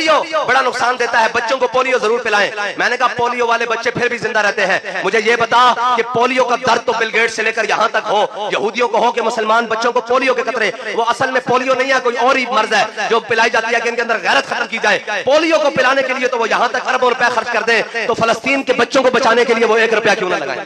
Polio بڑا نقصان دیتا ہے, بچوں کو پولیو ضرور پلائیں. میں نے کہا پولیو والے بچے پھر بھی زندہ رہتے ہیں. مجھے یہ بتا کہ پولیو کا درد تو بل گیٹ سے لے کر یہاں تک ہو, یہودیوں کو ہو کہ مسلمان بچوں کو پولیو کے قطرے, وہ اصل میں پولیو نہیں ہے, کوئی اور ہی مرض ہے جو پلائی جاتی ہے کہ ان کے اندر غیرت ختم کی جائے. پولیو کو پلانے کے لیے تو وہ یہاں تک اربوں روپے خرچ کر دیں, تو فلسطین کے بچوں کو بچانے کے لیے وہ 1 روپیہ کیوں نہ لگائیں؟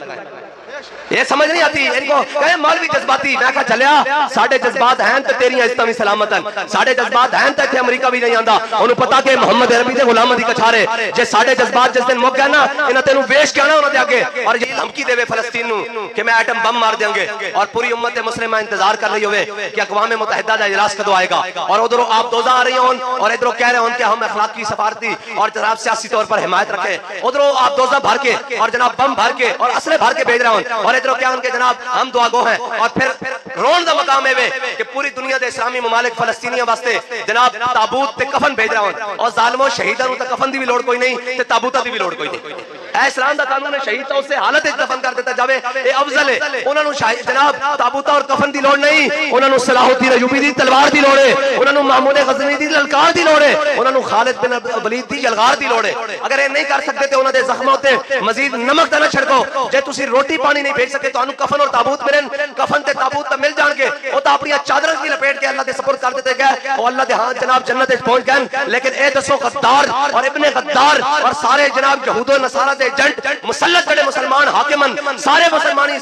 یہ سمجھ نہیں آتی ان کو. کہے مولوی جذباتی, میں کہا چلیا ساڑھے جذبات ہیں تو تیری عزتاں بھی سلامتن, ساڑھے جذبات ہیں تو امریکہ بھی نہیں آندا. انہوں پتا کہ محمد عربی دے غلام دی کچھارے جے ساڑھے جذبات جس دن مک گیا نا, انہاں تینوں ویش کیا نا انہاں دے آگے, اور یہ دھمکی دے وے فلسطین نو کہ میں ایٹم بم مار دیں گے, اور پوری امت مسلمہ انتظار کر رہی ہوئے کہ اقوام متحدہ دا اجلاس کدو آئے گا, اور ادھروں آپ دوزہ آ رہی ہوں اور ادھروں کہہ رہے ہوں کہ ہم اخلاقی سفارتی اور جناب سیاسی طور پر حمایت رکھیں. ادھروں آپ دوزہ بھر کے اور جناب بم بھر کے اور اسلحے بھر کے بھیج رہے ہوں, اور ادھروں کیا ان کے جناب ہم دعا گو ہیں. اور پھر رون دا مقام ہے کہ پوری دنیا دے اسلامی ممالک فلسطینیوں واسطے جناب تابوت تے کفن بھیج رہے ہوں, اور ظالموں شہیدوں تے کفن دی بھی لوڑ کوئی نہیں تے تابوتہ دی بھی لوڑ کوئی نہیں. اے اسلام دا قانون ہے شہید تو اسے حالت دفن کر دیتا جاوے, اے افضل ہے. انہوں نے جناب تابوتہ اور کفن دی لوڑ نہیں, انہوں نے صلاح الدین ایوبی دی تلوار دی لوڑ ہے, انہوں نے محمود غزنوی دی للکار دی لوڑ ہے, انہوں نے خالد بن ولید دی یلغار دی لوڑ ہے. اگر یہ نہیں کر سکتے تے انہوں دے زخموں تے مزید نمک نہ چھڑکو. جے تسی روٹی پانی نہیں بھیج سکے تو انہوں کفن اور تابوت ملن, کفن تے تابوت تے مل جان کے وہ تو اپنی چادریں کی لپیٹ کے اللہ دے سپرد کر دیتے گئے, اور اللہ دے ہاں جناب جنت پہنچ گئے. لیکن اے دسو غدار اور ابن غدار اور سارے جناب یہود و نصارہ دے ایجنٹ مسلط جڑے مسلمان حاکمن سارے مسلمانی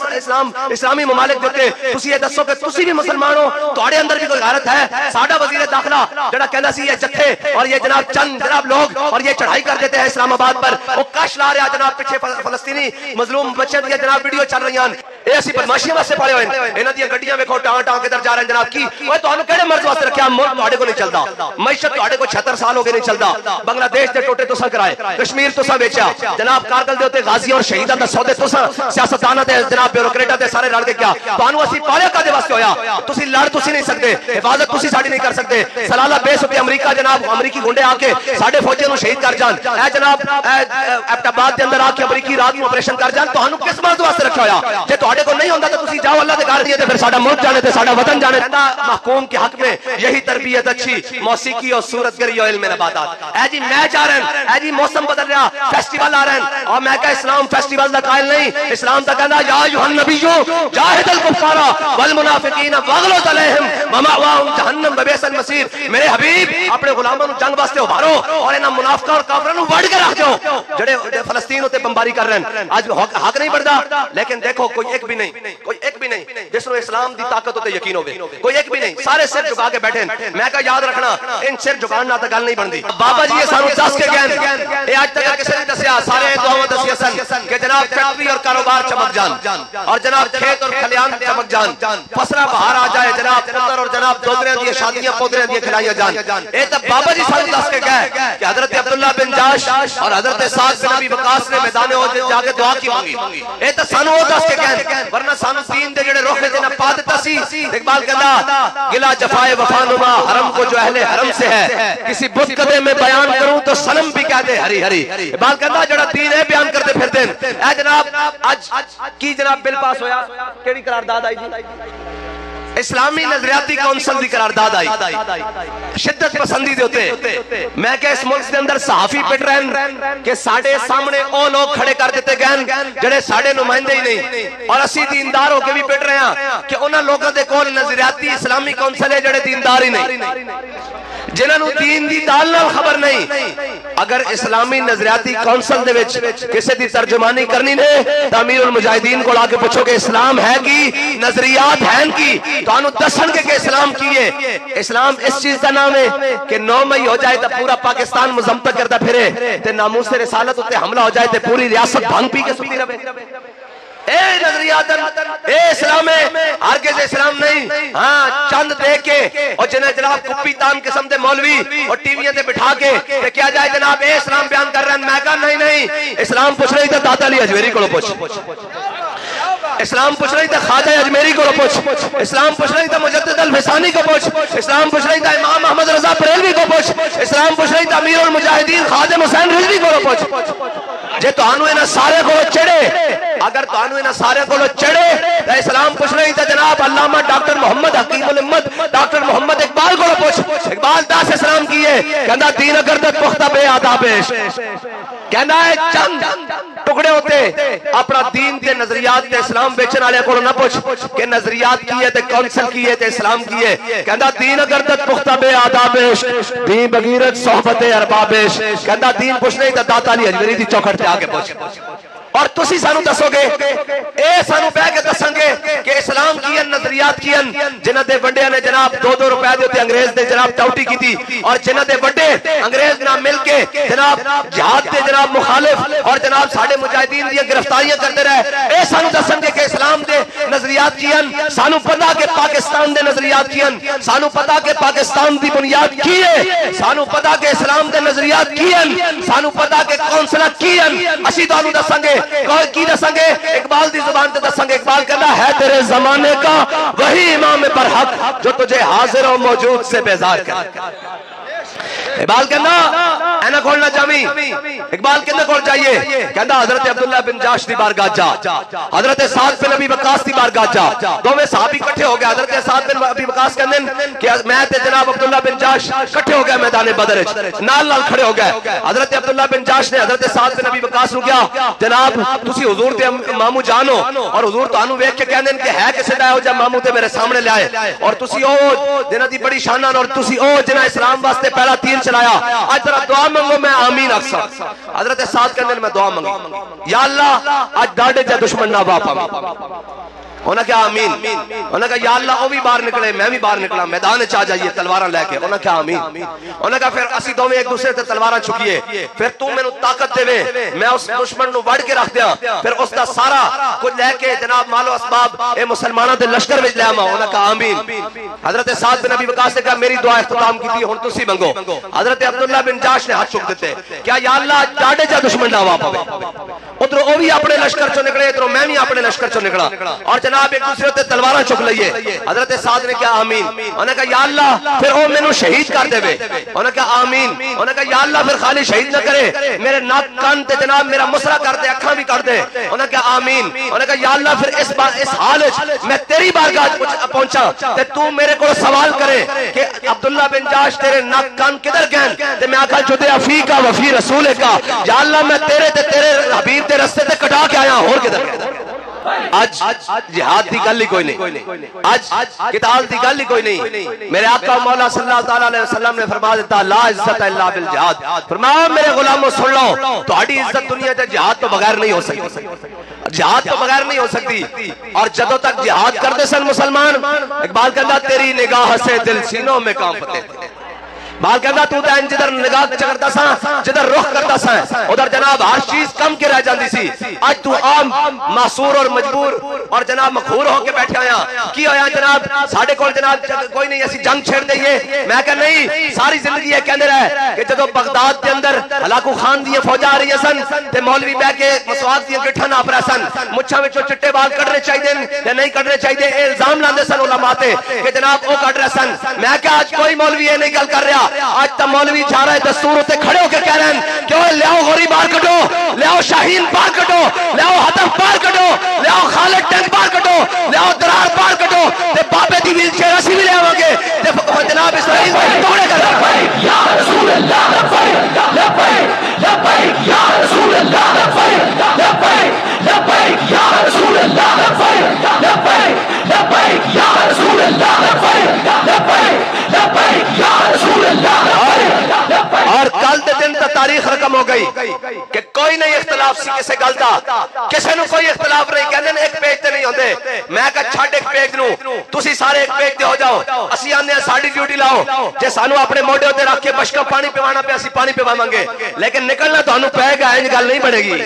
اسلامی ممالک دیتے, تسی یہ دسو کہ تسی بھی مسلمان ہو, تہاڈے اندر بھی کوئی غیرت ہے؟ ساڈا وزیر داخلہ جڑا کہندا سی یہ جتھے اور یہ جناب چند جناب لوگ اور یہ چڑھائی کر دیتے ہیں اسلام آباد پر, وہ کش لا رہا جناب پیچھے فلسطینی مظلوم بچے دی جناب ویڈیو چل رہی ہیں. اے اسی بدماشیاں واسطے پڑے ہوئے ہیں, انہاں دی گڈیاں ویکھو ٹاں ٹاں کدھر جا رہے ہیں جناب. کی اوے تانوں کہڑے مرض واسطے رکھیا؟ ملک تہاڈے کو نہیں چلدا, معیشت تہاڈے کو 76 سال ہو گئے نہیں چلدا, بنگلہ دیش دے ٹوٹے تساں کرائے, کشمیر تساں بیچیا, جناب کارگل دے اوتے غازی اور شہیداں دا سودے تساں سیاستداناں تے جناب بیوروکریٹاں تے سارے لڑ کے کیا تانوں اسی پالے کدے واسطے ہویا؟ تسی لڑ تسی نہیں سکتے, حفاظت تسی ساڈی نہیں کر سکتے. سلالہ بیس تے امریکہ جناب امریکی گنڈے آ کے ساڈے فوجیاں نو شہید کر جان, اے جناب ایبٹ آباد دے اندر آ کے امریکی رات نو آپریشن کر جان, تانوں کس مرض واسطے رکھا ہویا؟ جے تہاڈے کو نہیں ہوندا تے تسی جاؤ اللہ دے گھر دیے تے پھر ساڈا ملک جانے تے ساڈا وطن جانے. محکوم کے حق میں یہی تربیت اچھی, موسیقی اور صورت گری اور علم نباتات. اے جی میچ آ رہے ہیں, اے جی موسم بدل رہا, فیسٹیول آ رہے ہیں, اور میں کہا اسلام فیسٹیول دا قائل نہیں. اسلام دا کہنا یا ایھا النبیو جاہد الکفار والمنافقین واغلظ علیہم ومأواہم جہنم وبئس المصیر. میرے حبیب اپنے غلاموں نو جنگ واسطے ابھارو اور انہاں منافقاں اور کافراں نو وڈ کے رکھ دو جڑے فلسطین تے بمباری کر رہے ہیں. آج حق نہیں بڑھدا, لیکن دیکھو کوئی ایک بھی نہیں, کوئی ایک بھی نہیں جس نو اسلام دی طاقت تے یقین ہوے, کوئی ایک بھی نہیں. سارے سر جھکا کے بیٹھے. میں کہا یاد رکھنا ان سر جھکانا تے گل نہیں بندی. بابا جی یہ سانو دس کے گئے, اے اج تک کسے نے دسیا, سارے دعاواں دسیا سن کہ جناب فیکٹری اور کاروبار چمک جان, اور جناب کھیت اور کھلیان چمک جان, فصلہ بہار آ جائے, جناب پتر اور جناب دوتریاں دی شادیاں پودریاں دی کھلائیاں جان. اے تے بابا جی سانو دس کے گئے کہ حضرت عبداللہ بن جاش اور حضرت سعد بن ابی وقاص نے میدان احد جا کے دعا کی مانگی. اے تے سانو او دس کے گئے, ورنہ سانو دین دے جڑے روخے تے نہ پا دتا سی. اقبال کہندا گلا جفائے وفا نما حرم کو جو اہل حرم سے ہے, کسی بت قدے میں بیان کروں تو صنم بھی کہہ دے ہری ہری. اقبال کہندا جڑا دین ہے بیان کرتے پھر دین. اے جناب اج کی جناب بل پاس ہویا, کیڑی قرارداد آئی جی؟ اسلامی نظریاتی کونسل دی قرارداد آئی, شدت پسندی دے ہوتے. میں کہ اس ملک دے اندر صحافی پٹ رہے ہیں کہ ساڑے سامنے او لوگ کھڑے کر دیتے گئے جڑے ساڑے نمائندے ہی نہیں, اور اسی دیندار ہو کے بھی پٹ رہے ہیں کہ انہاں لوگوں دے کول نظریاتی اسلامی کونسل ہے جڑے دیندار ہی نہیں, جنہاں نو دین دی دال نال خبر نہیں. اگر اسلامی نظریاتی کونسل دے وچ کسی دی ترجمانی کرنی نے تو امیر المجاہدین کو لا کے پوچھو کہ اسلام ہے کی نظریات ہیں کی, تو انہوں دسن کے اسلام کیے. اسلام اس چیز کا نام ہے کہ 9 مئی ہو جائے تو پورا پاکستان مذمت کرتا پھرے, تے ناموس رسالت تے حملہ ہو جائے تے پوری ریاست بھنگ پی کے ستی رہے. اے نظریات اے اسلام ہے, ہرگز اسلام نہیں. ہاں چند دے کے اور جنہیں جناب کپی تان قسم دے مولوی اور ٹی ویاں تے بٹھا کے کہ کیا جائے جناب اے اسلام بیان کر رہے ہیں. میں کہا نہیں, اسلام پوچھ رہی تھا داتا علی اجمیری کو پوچھ, اسلام پوچھ رہی تھا خواجہ اجمیری کو پوچھ, اسلام پوچھ رہی تھا مجدد الفسانی کو پوچھ, اسلام پوچھ رہی تھا امام احمد رضا بریلوی کو پوچھ, اسلام پوچھ رہی تھا امیر المجاہدین خادم حسین رضوی کو پوچھ. جے تو انہوں نے سارے کو چڑے اگر تانوں انہاں سارے کولوں چڑھے تے اسلام پوچھنا ہی تے جناب علامہ ڈاکٹر محمد حکیم الامت ڈاکٹر محمد اقبال کولوں پوچھ اقبال داس اسلام کی ہے کہندا دین اگر تے پختہ بے آدابش کہنا ہے چند ٹکڑے ہوتے اپنا دین کے نظریات کے اسلام بیچن والے کو نہ پوچھ کہ نظریات کی ہے تے کونسل کی ہے تے اسلام کی ہے کہندا دین اگر تے پختہ بے آدابش دین بغیرت صحبت اربابش کہندا دین پوچھنے تے داتا علی حجویری دی چوکھٹ تے آگے پوچھ اور تسی سانو دسو گے اے سانو بہ کے دسیں گے کہ اسلام کی نظریات کی جنہ دے وڈے نے جناب 2-2 روپے دے تے انگریز دے جناب ٹاوٹی کی تھی اور جنہ دے وڈے انگریز نہ مل کے جناب جہاد دے جناب مخالف اور جناب ساڈے مجاہدین دی گرفتاریاں کرتے رہے اے سانو دسیں گے کہ اسلام دے نظریات کی سانو پتہ کہ پاکستان دے نظریات کی سانو پتہ کہ پاکستان دی بنیاد کی ہے سانو پتہ کہ اسلام دے نظریات کی سانو پتہ کہ کونسل کی اسی تانوں دسیں گے کی دسیں گے اقبال دی زبان تے دسیں گے اقبال کہنا ہے تیرے زمانے کا وہی امام برحق جو تجھے حاضر و موجود سے بیزار کرے اقبال کہنا اینا کھولنا جامی اقبال کہنا کھول چاہیے کہنا حضرت عبداللہ بن جاش دی بارگاہ جا حضرت سعد بن ابی وقاص دی بارگاہ جا دو میں صحابی کٹھے ہو گئے حضرت سعد بن ابی وقاص کہنے کہ میں تے جناب عبداللہ بن جاش کٹھے ہو گئے میدان بدر نال نال کھڑے ہو گئے حضرت عبداللہ بن جاش نے حضرت سعد بن ابی وقاص نو کیا جناب تسی حضور تے مامو جانو اور حضور تانوں ویکھ کے کہندے کہ ہے کسے دا ہو جا مامو تے میرے سامنے لے آئے اور تسی او جنہاں دی بڑی شان اور تسی او جنہاں اسلام واسطے پہلا تیر چلایا آج ذرا دعا منگو میں آمین اکثر حضرت سعد کہندے میں دعا منگی یا اللہ آج ڈاڑے جا دشمن نہ واپا انہاں کہا آمین انہاں کہا یا اللہ او بھی باہر نکلے میں بھی باہر نکلا میدان چاہ جائیے تلواراں لے کے انہاں کہا آمین انہاں کہا پھر اسی دوویں ایک دوسرے تے تلواراں چکیے پھر تو مینوں طاقت دے میں اس دشمن نو وڑ کے رکھ دیاں پھر اس دا سارا کچھ لے کے جناب مال و اسباب اے مسلماناں دے لشکر وچ لے آواں انہاں کہا آمین حضرت سعد بن ابی وقاص نے کہا میری دعا اختتام کیتی ہن تسی منگو حضرت عبداللہ بن جاش نے ہاتھ چک دیتے کیا یا اللہ ڈاڑے جا دشمن نہ وا پاوے ادھر او بھی اپنے لشکر چوں نکلے ادھر میں بھی اپنے لشکر چوں نکلا اور جناب ایک دوسرے تے تلواراں چک لئیے حضرت سعد نے کہا آمین انہوں نے کہا یا اللہ پھر او مینوں شہید کر دے انہوں نے کہا آمین انہوں نے کہا یا اللہ پھر خالی شہید نہ کرے میرے ناک کان تے جناب میرا مسرا کر دے اکھاں بھی کر دے انہوں نے کہا آمین انہوں نے کہا یا اللہ پھر اس حال وچ میں تیری بارگاہ پہنچا تے تو میرے کو سوال کرے کہ عبداللہ بن جاش تیرے ناک کان کدھر گئے تے میں آکھا جدے افیقہ وفی رسول کا یا اللہ میں تیرے تے تیرے حبیب تے رستے تے کٹا کے آیا اور کدھر گئے آج جہاد دی گل ہی کوئی نہیں آج قتال دی گل ہی کوئی نہیں میرے آقا مولا صلی اللہ علیہ وسلم نے فرما دیتا لا عزت الا بالجہاد فرمایا میرے غلاموں سن لو تہاڈی عزت دنیا تے جہاد تو بغیر نہیں ہو سکتی جہاد تو بغیر نہیں ہو سکتی اور جدوں تک جہاد کرتے سن مسلمان اقبال کہتا تیری نگاہ سے دل سینوں میں کانپتے تھے بال کہتا تو تے جدھر نگاہ چکرتا سا جدھر رخ کرتا سا ادھر جناب ہر چیز کم کے رہ جاندی سی آج تو عام معصور اور مجبور اور جناب مخور ہو کے بیٹھے آیا کی ہویا جناب ساڑھے کول جناب کوئی نہیں ایسی جنگ چھیڑ دئیے میں کہا نہیں ساری زندگی ہے کہنے رہے کہ جدو بغداد کے اندر ہلاکو خان دیئے فوجہ آ رہی ہے سن تے مولوی بے کے مسواق دیئے گٹھا ناپ رہے سن مچھا میں چٹے بال کڑنے چاہیے یا نہیں کڑنے چاہیے اے الزام لاندے سن علماء تے کہ جناب او کڑ رہے سن میں کہا آج کوئی مولوی یہ نہیں گل کر رہا آج تا مولوی جا رہا ہے دستور ہوتے کھڑے ہو کے کہہ رہے ہیں کہ وہ لیاؤ غوری بار کٹو لیاؤ شاہین بار کٹو لیاؤ ہدف بار کٹو لیاؤ خالد ٹینک بار کٹو لیاؤ درار بار کٹو تے بابے دی ویل چیئر اسی بھی لے آؤں گے تے جناب اسرائیل میں توڑے کر لبیک یا رسول اللہ لبیک لبیک لبیک یا رسول اللہ لبیک لبیک لبیک یا رسول اللہ لبیک لبیک لبیک یا رسول اللہ لبیک لبیک لبیک یا رسول اللہ اور کل دے دن تا تاریخ رقم ہو گئی کہ کوئی نہیں اختلاف سی کسے گل دا کسے نو کوئی اختلاف نہیں کہندے ایک پیج تے نہیں ہوندے میں کہا چھڈ ایک پیج نو تسی سارے ایک پیج تے ہو جاؤ اسی آندے ساڈی ڈیوٹی لاؤ جے سانو اپنے موڈے تے رکھ کے بشکا پانی پیوانا پے اسی پانی پیواواں گے لیکن نکلنا تانوں پے گا انج گل نہیں بنے گی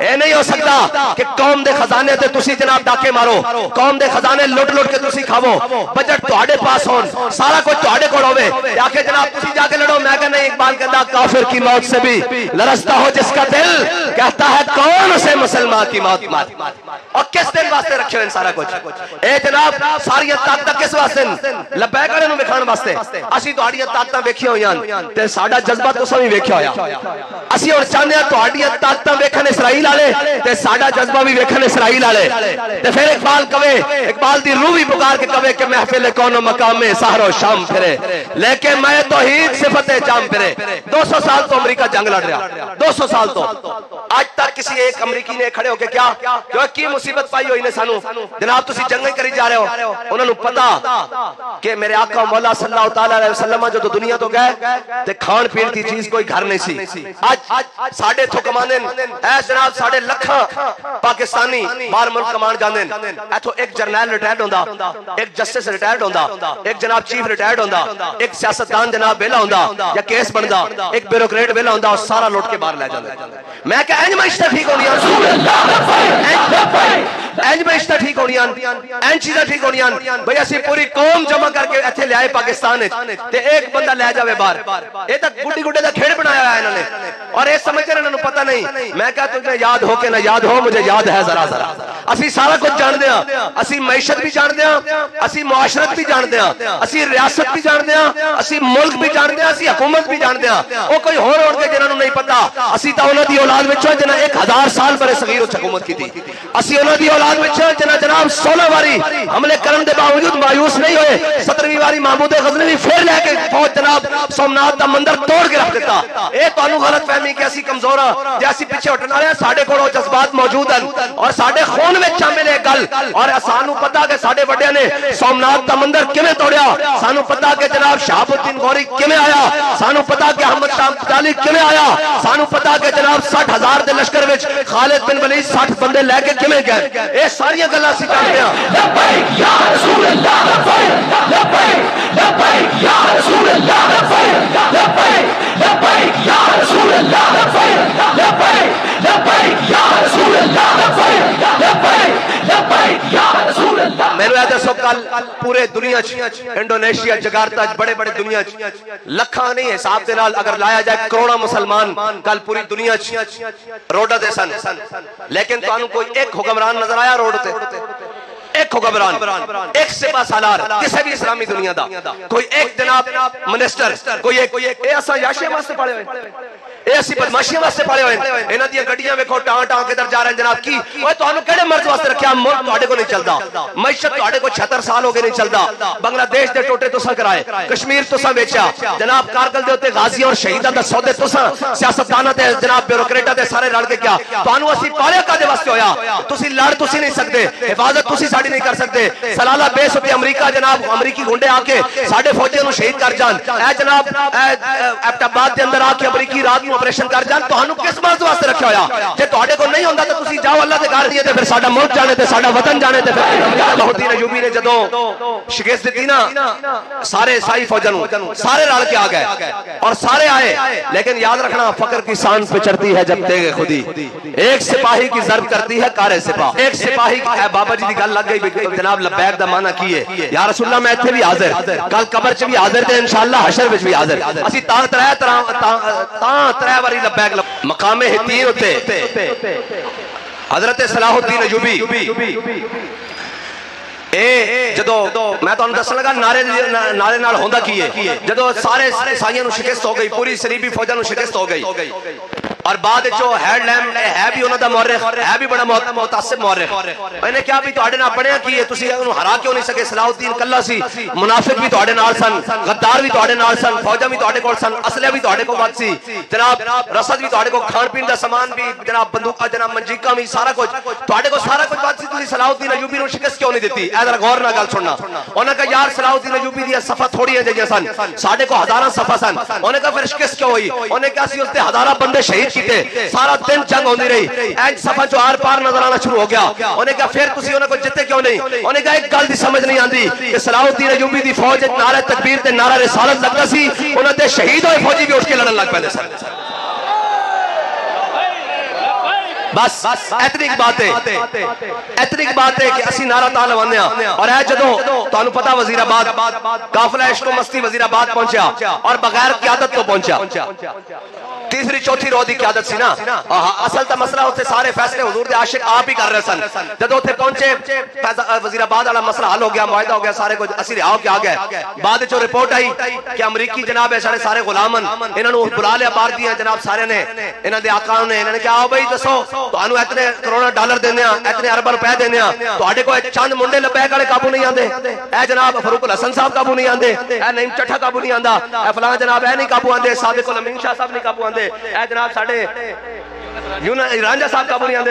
اے نہیں ہو سکتا کہ قوم دے خزانے تے تسی جناب ڈاکے مارو قوم دے خزانے لٹ لٹ کے تسی کھاو بجٹ تہاڈے پاس ہون سارا کچھ تہاڈے کول ہوے یا کہ جناب تسی جا کے لڑو میں کہ نہیں اقبال کہتا کافر کی موت سے بھی لرزتا ہو جس کا دل کہتا ہے کون اسے مسلمان کی موت مار اور کس دن واسطے رکھے ہوئے سارا کچھ اے جناب ساری طاقت کس واسطے لبیک کرے نو وکھان واسطے اسی تہاڈیاں طاقتاں ویکھیاں ہویاں تے ساڈا جذبہ تساں وی ویکھیا ہویا اسی ہن چاہندے ہاں تہاڈیاں طاقتاں ویکھن اسرائیل والے تے ساڈا جذبہ بھی ویکھن اسرائیل والے تے پھر اقبال دی روح بھی پکار کے کہے کہ محفل کون و مقام سحر و شام پھرے لیکن میں توحید صفت جام پھرے 200 سال تو امریکہ جنگ لڑ رہا 200 سال تو آج تک کسی ایک امریکی نے کھڑے ہو کے کیا کی مصیبت پائی ہوئی نے سانو جناب تسی جنگ ہی کری جا رہے ہو انہوں نے پتا کہ میرے آقا مولا صلی اللہ تعالی علیہ وسلم جو دنیا تو گئے تے کھان پین کی چیز کوئی گھر نہیں سی آج ساڑھے تھو کماندن اے جناب ساڑھے لکھاں پاکستانی بار ملک کمان جاندن ایتھو ایک جرنیل ریٹائرڈ ہوندا ایک جسٹس ریٹائرڈ ہوندا ایک جناب چیف ریٹائرڈ ہوندا ایک سیاستدان جناب بیلا ہوندا یا کیس بندا ایک بیوروکریٹ بیلا ہوندا اور سارا لوٹ کے باہر لے جاندا میں کہ انج معیشت ٹھیک ہونی انج معیشت ٹھیک ہونی انج چیزاں ٹھیک ہونی بھئی اسی پوری قوم جمع کر کے ایتھے لے آئے پاکستان تے ایک بندہ لے جاوے باہر اے تک گڈی گڈے دا کھیڑ بنایا ہے انہوں نے اور اے سمجھ کر انہوں نے پتہ نہیں میں کہا تجھے یاد ہو کہ نہ یاد ہو مجھے یاد ہے ذرا ذرا اسی سارا کچھ جان دیا اسی معیشت بھی جان دیا اسی معاشرت بھی جان دیا اسی ریاست بھی جان دیا اسی ملک بھی جان دیا اسی حکومت بھی جان دیا وہ کوئی ہور کے جنہوں نہیں پتا اسی تا انہوں دی اولاد وچوں جنہ 1000 سال برے صغیر وچ حکومت کی تھی اسی انہوں دی اولاد وچوں جنہ جناب 16 واری حملے کرن دے باوجود مایوس نہیں ہوئے 17ویں واری محمود غزنوی پھر لے کے فوج جناب سومناتھ دا مندر توڑ کے رکھ دیتا اے تانوں غلط فہمی کہ اسی کمزور ہاں جے اسی پیچھے ہٹن والے ساڈے کول جذبات موجود ہیں اور ساڈے خون وچ شامل ہے گل اور سانو پتہ کہ ساڈے وڈیاں نے سومناتھ دا مندر کیویں توڑیا سانو پتہ کہ جناب شہاب الدین غوری کیویں آیا سانو پتہ کہ احمد شاہ ابدالی کیویں آیا سانو پتہ کہ جناب 60,000 دے لشکر وچ خالد بن ولید 60 بندے لے کے کیویں گئے اے ساری گلاں اسی جانتے ہیں لبیک یا رسول اللہ لبیک لبیک لبیک یا رسول اللہ لبیک لبیک یا رسول اللہ لبیک لبیک یا رسول اللہ لبیک یا رسول اللہ میرے آدھے سو کل پورے دنیا انڈونیشیا جگارتا بڑے بڑے دنیا لکھاں نہیں حساب دے نال اگر لایا جائے کروڑا مسلمان کل پوری دنیا روڈا دے سن لیکن تو انہوں کوئی ایک حکمران نظر آیا روڈ تے ایک حکمران ایک سپاہ سالار کسی بھی اسلامی دنیا دا کوئی ایک جناب منسٹر کوئی ایک اے اسا یاشیاں واسطے پڑے ہوئے اے اسی بدماشیاں واسطے پڑے ہوئے انہاں دیاں گڈیاں ویکھو ٹاں ٹاں کدھر جا رہے ہیں جناب کی اوے تانوں کیڑے مرض واسطے رکھیا ملک تواڈے کو نہیں چلدا معیشت تواڈے کو 76 سال ہو گئے نہیں چلدا بنگلہ دیش دے ٹوٹے تساں کرائے کشمیر تساں ویچیا جناب کارگل دے اوتے غازیاں اور شہیداں دا سودے تساں سیاستداناں تے جناب بیوروکریٹاں تے سارے رل کے کیا تانوں اسی پالیا کدے واسطے ہویا تسی لڑ تسی نہیں سکدے حفاظت تسی ساڈی نہیں کر سکدے سلالہ بیس تے امریکہ جناب امریکی گنڈے آ کے ساڈے فوجیاں نوں شہید کر جان اے جناب ایبٹ آباد دے اندر آ کے امریکی رات نوں آپریشن کر جان تہانوں کس بات واسطے رکھیا ہویا جے تہاڈے کو نہیں ہوندا تے تسی جاؤ اللہ دے گھر دیے تے پھر ساڈا ملک جانے تے ساڈا وطن جانے تے پھر بہودین ایوبی نے جدوں شکست دتی نا سارے عیسائی فوجاں نوں سارے رل کے آ گئے اور سارے آئے لیکن یاد رکھنا فقر کی سان پہ چڑھتی ہے جب تیغ خودی ایک سپاہی کی ضرب کرتی ہے کار سپاہ ایک سپاہی اے بابا جی دی گل لگ گئی جناب لبیک دا معنی کی ہے یا رسول اللہ میں ایتھے بھی حاضر کل قبر چ بھی حاضر تے انشاءاللہ حشر وچ بھی حاضر اسی تاں ترے واری لبیک مقام ہتین ہوتے حضرت صلاح الدین ایوبی اے جدو میں تو انہوں دسن لگا نعرے نال ہوندہ کیے جدو سارے عیسائیوں نو شکست ہو گئی پوری صلیبی فوجاں نو شکست ہو گئی اور بعد جو ہیڈ لیم ہے بھی انہوں دا مورخ ہے بھی بڑا متعصب مورخ میں نے کیا بھی تو آڑے نال بڑھیا کیے تسی انہوں ہرا کیوں نہیں سکے صلاح الدین کلہ سی منافق بھی تو آڑے نال سن غدار بھی تو آڑے نال سن فوجہ بھی تو آڑے کول سن اسلحہ بھی تو آڑے کو بات سی جناب رسد بھی تو آڑے کو کھان پین دا سامان بھی جناب بندوقہ جناب منجیکہ بھی سارا کچھ تو آڑے کو سارا کچھ بات سی تسی صلاح الدین ایوبی نو شکست کیوں نہیں دیتی اے ذرا غور نہ گل سننا انہوں نے کہا یار صلاح الدین ایوبی دی صفحہ تھوڑی ہے جیسے سن ساڑھے کو ہزارہ صفحہ سن انہوں نے کہا پھر شکست کیوں ہوئی انہوں نے کہا سی اس تے ہزارہ بندے شہید کیتے سارا دن جنگ ہوندی رہی اینج صفحہ جو آر پار نظر آنا شروع ہو گیا انہوں نے کہا پھر تسی انہوں کو جتے کیوں نہیں انہوں نے کہا ایک گل دی سمجھ نہیں آندی کہ صلاح الدین ایوبی دی فوج نعرہ تکبیر تے نعرہ رسالت لگتا سی انہوں نے شہید ہوئے فوجی بھی اٹھ کے لڑن لگ پہلے سن بس ایتنک بات ہے کہ اسی نعرہ تعالی وانے اور ہے جدوں تو انہوں پتا وزیر آباد قافلہ عشق و مستی وزیر آباد پہنچیا اور بغیر قیادت تو پہنچیا تیسری چوتھی رو دی قیادت سی نا اصل تا مسئلہ ہوتے سارے فیصلے حضور دے عاشق آپ ہی کر رہے سن جدو ہوتے پہنچے وزیر آباد والا مسئلہ حل ہو گیا معاہدہ ہو گیا سارے کچھ اسی رہاؤ کے آگئے بعد جو رپورٹ آئی کہ امریکی جناب ہے سارے غلامن انہوں نے بلا لیا بار دیا جناب سارے نے انہوں نے آقاؤں نے انہوں نے کہا آؤ بھائی دسو ਤੁਹਾਨੂੰ ਇਤਨੇ ਕਰੋੜਾਂ ਡਾਲਰ ਦਿੰਦੇ ਆ, ਇਤਨੇ ਅਰਬਾਂ ਰੁਪਏ ਦਿੰਦੇ ਆ, ਤੁਹਾਡੇ ਕੋਲ ਚੰਦ ਮੁੰਡੇ ਲਬੈਕ ਵਾਲੇ ਕਾਬੂ ਨਹੀਂ ਆਉਂਦੇ। ਇਹ ਜਨਾਬ ਫਾਰੂਕ ਹਸਨ ਸਾਹਿਬ ਕਾਬੂ ਨਹੀਂ ਆਉਂਦੇ, ਇਹ ਨਈਮ ਚੱਠਾ ਕਾਬੂ ਨਹੀਂ ਆਉਂਦਾ, ਇਹ ਫਲਾਂ ਜਨਾਬ ਇਹ ਨਹੀਂ ਕਾਬੂ ਆਉਂਦੇ, ਸਾਦਿਕ ਉਲ ਅਮੀਨ ਸ਼ਾਹ ਸਾਹਿਬ ਨਹੀਂ ਕਾਬੂ ਆਉਂਦੇ, ਇਹ ਜਨਾਬ ਸਾਡੇ ਰਾਂਝਾ ਸਾਹਿਬ ਕਾਬੂ ਨਹੀਂ ਆਉਂਦੇ,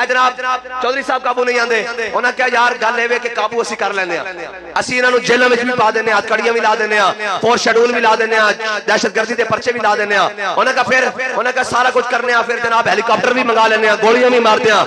ਇਹ ਜਨਾਬ ਚੌਧਰੀ ਸਾਹਿਬ ਕਾਬੂ ਨਹੀਂ ਆਉਂਦੇ। ਉਹਨਾਂ ਕਿਹਾ ਯਾਰ ਗੱਲ ਇਹ ਵੇ ਕਿ ਕਾਬੂ ਅਸੀਂ ਕਰ ਲੈਂਦੇ ਆ, ਅਸੀਂ ਇਹਨਾਂ ਨੂੰ ਜੇਲ੍ਹਾਂ ਵਿੱਚ ਵੀ ਪਾ ਦਿੰਦੇ ਆ, ਕੜੀਆਂ ਵੀ ਲਾ ਦਿੰਦੇ ਆ, ਫੋਰਸ ਸ਼ੈਡਿਊਲ ਵੀ ਲਾ ਦਿੰਦੇ ਆ, ਦਹਿਸ਼ਤਗਰਦੀ ਦੇ ਪਰਚੇ ਵੀ ਲਾ ਦਿੰਦੇ ਆ। ਉਹਨਾਂ ਕਹਾ ਫਿਰ ਉਹਨਾਂ ਕਹਾ ਸਾਰਾ ਕੁਝ ਕਰਨੇ ਆ, ਫਿਰ ਜਨਾਬ ਹੈਲੀਕਾਪਟਰ ਵੀ ਮੰਗਾ ਲੈਂਦੇ ਆ, ਗੋਲੀਆਂ ਵੀ ਮਾਰਦੇ ਆ,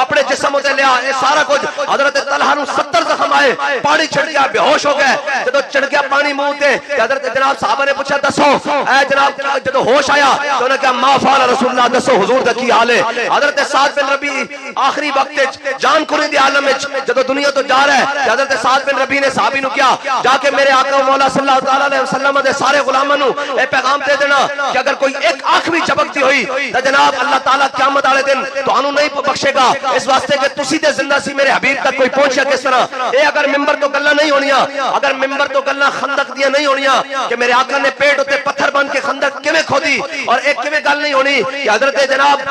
اپنے جسم تے لیا اے سارا کچھ حضرت طلحہ نو 70 زخم آئے پانی چھڑ گیا بے ہوش ہو گئے جدو چڑھ گیا پانی منہ تے حضرت جناب صحابہ نے پوچھا دسو اے جناب جدو ہوش آیا تو انہوں نے کہا ما فعل رسول اللہ دسو حضور دا کی حال ہے حضرت سعد بن ربی آخری وقت جان کھونے دی عالم وچ جدو دنیا تو جا رہا ہے حضرت سعد بن ربی نے صحابی نو کیا جا کے میرے آقا مولا صلی اللہ تعالی علیہ وسلم دے سارے غلاماں نو اے پیغام دے دینا کہ اگر کوئی ایک آنکھ بھی چمکتی ہوئی تو جناب اللہ تعالیٰ قیامت والے دن تانوں نہیں بخشے گا اس واسطے کہ تسی تے زندہ سی میرے حبیب تک کوئی پہنچیا کس طرح اے اگر ممبر تو گلاں نہیں ہونیاں اگر ممبر تو گلاں خندق دیاں نہیں ہونیاں کہ میرے آقا نے پیٹ اتے پتھر بن کے خندق کیویں کھودی اور ایک کیویں گل نہیں ہونی کہ حضرت جناب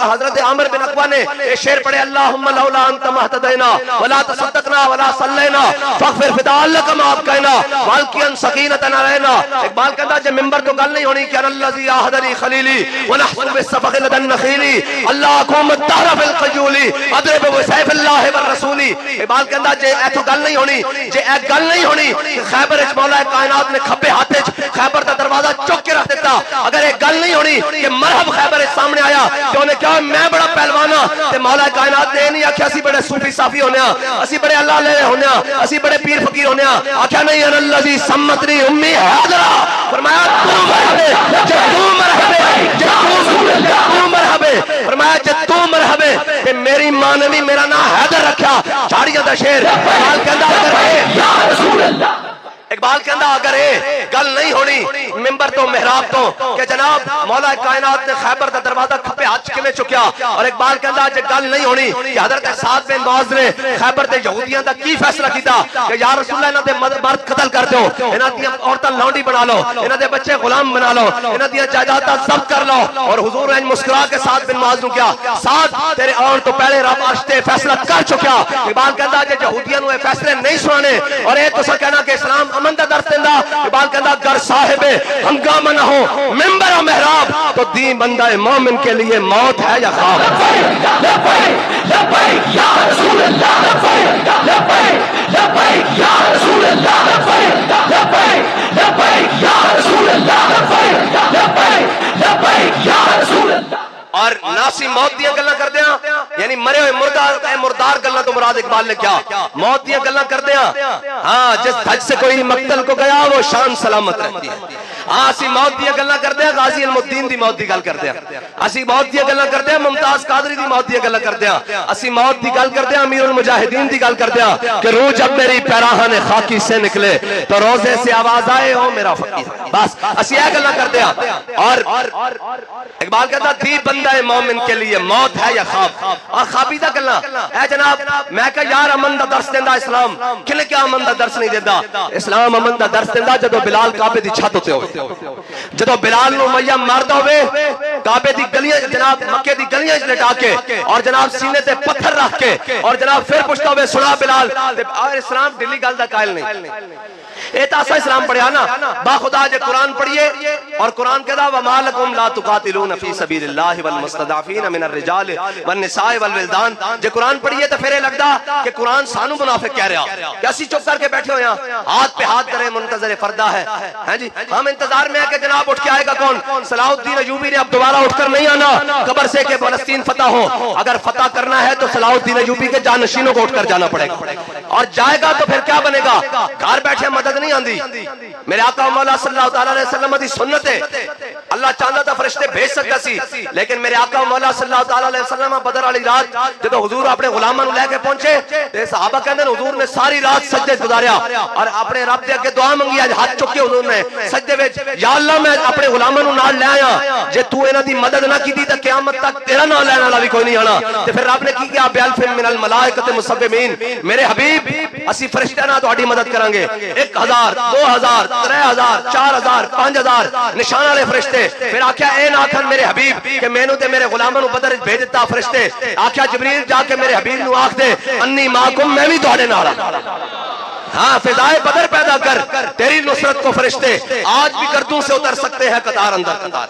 حضرت عامر بن عقبہ نے یہ شعر پڑھے اللہم لولا انت مہتدینا ولا تصدقنا ولا صلینا فاغفر فداء لک ما ابقینا والقیاً سکینتنا علینا اقبال کہتا جب ممبر تو گل نہیں ہونی کہ ان الذی آہدنی خلیلی ونحفظ بالصفق لدن نخیلی اللہ اکوم الدہر فی القیولی اضرب بسیف اللہ والرسولی اقبال کہتا جے ایتھو گل نہیں ہونی جے ایک گل نہیں ہونی خیبر اچ مولا کائنات نے کھپے ہاتھے خیبر دا دروازہ چک کے رکھ دیتا اگر ایک گل نہیں ہونی کہ مرحب خیبر اس سامنے آیا کہ انہیں کہا میں بڑا پہلوانا تے مولا کائنات نے نہیں آکھیا اسی بڑے صوفی صافی ہونے اسی بڑے اللہ لے ہونے اسی بڑے پیر فقیر ہونے آکھیا نہیں ان الذی سمتنی امی حاضرہ فرمایا تو مرحبے جب تو مرحبے جب تو مرحبے فرمایا جب تو مرحبے کہ میری ماں نے بھی میرا نام حیدر رکھا چاڑیاں دا شیر اقبال کہندا اگر یا رسول اللہ اقبال کہندا اگر اے گل نہیں ہونی ممبر تو محراب تو کہ جناب مولا کائنات نے خیبر دا دروازہ کھپے ہاتھ کیویں چکیا اور اقبال کہندا جے گل نہیں ہونی کہ حضرت سعد بن معاذ نے خیبر دے یہودیاں دا کی فیصلہ کیتا کہ یا رسول اللہ انہاں دے مرد قتل کر دیو انہاں دی عورتاں لونڈی بنا لو انہاں دے بچے غلام بنا لو انہاں دی جائیداداں ضبط کر لو اور حضور نے مسکرا کے سعد بن معاذ نو کیا سعد تیرے آن تو پہلے رب عرش تے فیصلہ کر چکیا اقبال کہندا جے یہودیاں نو اے فیصلے نہیں سنانے اور اے تساں کہنا کہ اسلام امن دا درس دیندا اقبال کہندا گر صاحب ہنگامہ نہ ہو ممبر و محراب تو دین بندہ مومن کے لیے موت ہے یا خواب لبیک لبیک یا رسول اللہ لبیک لبیک لبیک یا رسول اللہ لبیک لبیک لبیک یا رسول اللہ لبیک لبیک لبیک یا رسول اللہ اور ناسی موت دیاں گلاں کر دیاں یعنی مرے ہوئے مردار گلاں تو مراد اقبال نے کیا موت دیاں گلاں کر دیاں ہاں جس دھج سے کوئی مقتل کو گیا وہ شان سلامت رہتی ہے ہاں اسی موت دیاں گلاں کر دیاں غازی علم الدین دی موت دی گل کر دیاں اسی موت دیاں گلاں کر دیاں ممتاز قادری دی موت دیاں گلاں کر دیاں اسی موت دی گل کر دیاں امیر المجاہدین دی گل کر دیاں کہ روح جب میری پیراہن خاکی سے نکلے تو روزے سے آواز آئے ہو میرا فقیر بس اسی یہ گلاں کر دیاں اور اقبال کہتا دی بندہ مومن کے لیے موت ہے یا خواب اور خوابیدہ گلاں اے جناب میں کہا یار امن دا درس دیندا اسلام کنے کیا امن دا درس نہیں دیندا اسلام امن دا درس دیندا جدو بلال کعبے دی چھت تے ہوئے جدو بلال نو میاں مردا ہوئے کعبے دی گلیاں جناب مکے دی گلیاں لٹا کے اور جناب سینے تے پتھر رکھ کے اور جناب پھر پوچھتا ہوئے سنا بلال اور اسلام دلی گل دا قائل نہیں اے تاسا اسلام پڑھیا نا با خدا جے قرآن پڑھیے اور قرآن کہدا وما لکم لا تقاتلون فی سبیل اللہ والمستضعفین من الرجال والنساء والولدان جے قرآن پڑھیے تو پھر لگدا کہ قرآن سانو منافق کہہ رہا کہ اسی چپ کر کے بیٹھے ہوئے ہیں ہاتھ پہ ہاتھ کرے منتظر فردہ ہے ہیں جی ہم انتظار میں ہے کہ جناب اٹھ کے آئے گا کون صلاح الدین ایوبی نے اب دوبارہ اٹھ کر نہیں آنا قبر سے کہ فلسطین فتح ہو اگر فتح کرنا ہے تو صلاح الدین ایوبی کے جانشینوں کو اٹھ کر جانا پڑے گا اور جائے گا تو پھر کیا بنے گا گھر بیٹھے مدد نہیں آندی میرے آقا مولا صلی اللہ علیہ وسلم دی سنت ہے اللہ چاہتا تھا فرشتے بھیج سکتا سی لیکن میرے آقا مولا صلی اللہ علیہ وسلم بدر والی رات جب حضور اپنے غلاماں لے کے پہنچے تے صحابہ کہندے حضور نے ساری رات سجدے گزاریا اور اپنے رب دے اگے دعا منگی اج ہاتھ چک کے حضور نے سجدے وچ یا اللہ میں اپنے غلاماں نال لے آیا جے تو انہاں دی مدد نہ کیتی تے قیامت تک تیرا نام لینے والا بھی کوئی نہیں آنا تے پھر رب نے کی کیا بیالف من الملائکۃ مسبمین میرے حبیب اسی فرشتے نہ تہاڈی مدد کران گے 1000 2000 3000 4000 5000 نشان والے فرشتے پھر آکھیا اے نہ آکھن میرے حبیب کہ مینوں تے میرے غلاماں نو بدر وچ بھیج دتا فرشتے آکھیا جبریل جا کے میرے حبیب نو آکھ دے انی معکم میں بھی تہاڈے نال ہاں فضائے بدر پیدا کر تیری نصرت کو فرشتے آج بھی گردوں سے اتر سکتے ہیں قطار اندر قطار